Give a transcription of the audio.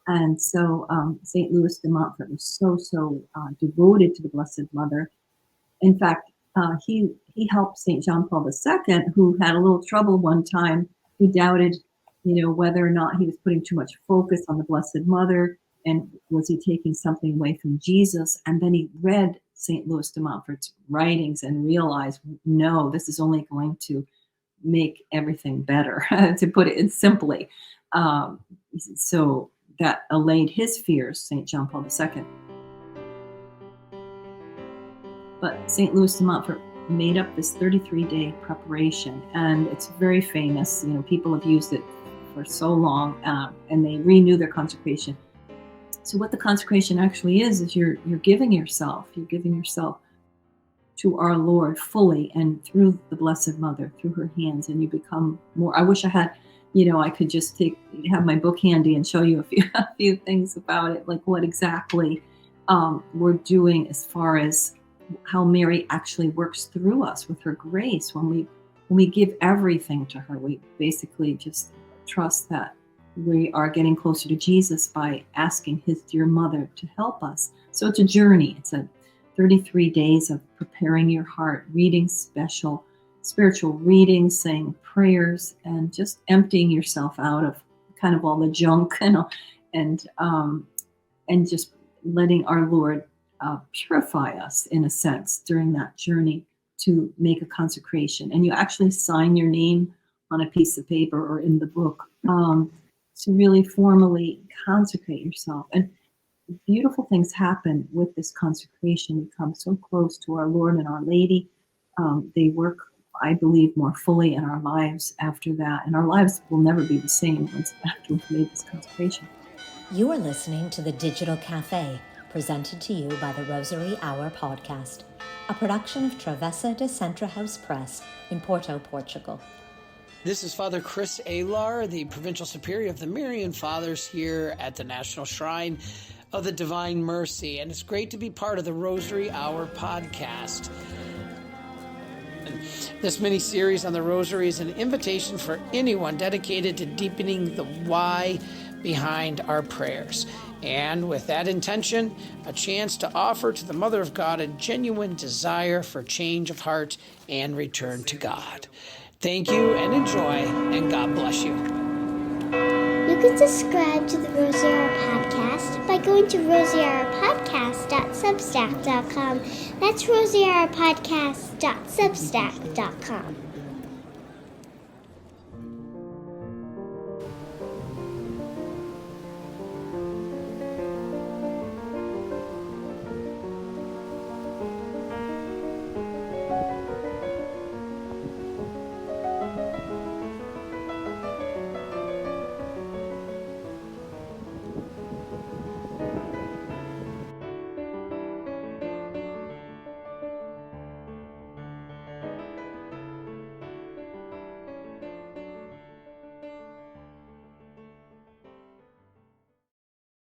And so St. Louis de Montfort was so devoted to the Blessed Mother. In fact, he helped St. John Paul II, who had a little trouble one time. He doubted, whether or not he was putting too much focus on the Blessed Mother, and was he taking something away from Jesus? And then he read St. Louis de Montfort's writings and realized, no, this is only going to make everything better, to put it simply. So that allayed his fears, St. John Paul II. But St. Louis de Montfort made up this 33-day preparation, and it's very famous. People have used it for so long, and they renew their consecration. So what the consecration actually is you're giving yourself to our Lord fully, and through the Blessed Mother, through her hands, and you become more. I wish I had, I could just have my book handy and show you a few things about it, like what exactly we're doing as far as how Mary actually works through us with her grace. When we give everything to her, we basically just trust that we are getting closer to Jesus by asking his dear mother to help us. So it's a journey. It's a 33 days of preparing your heart, reading spiritual readings, saying prayers, and just emptying yourself out of kind of all the junk, and just letting our Lord purify us, in a sense, during that journey to make a consecration. And you actually sign your name on a piece of paper or in the book to really formally consecrate yourself. And beautiful things happen with this consecration. We come so close to our Lord and Our Lady. They work, I believe, more fully in our lives after that. And our lives will never be the same after we've made this consecration. You are listening to The Digital Cafe, presented to you by the Rosary Hour podcast, a production of Travessa de Centro House Press in Porto, Portugal. This is Father Chris Alar, the Provincial Superior of the Marian Fathers here at the National Shrine of the Divine Mercy, and it's great to be part of the Rosary Hour podcast. This mini-series on the Rosary is an invitation for anyone dedicated to deepening the why behind our prayers. And with that intention, a chance to offer to the Mother of God a genuine desire for change of heart and return to God. Thank you and enjoy, and God bless you. You can subscribe to the Rosary Hour podcast by going to rosaryhourpodcast.substack.com. That's rosaryhourpodcast.substack.com.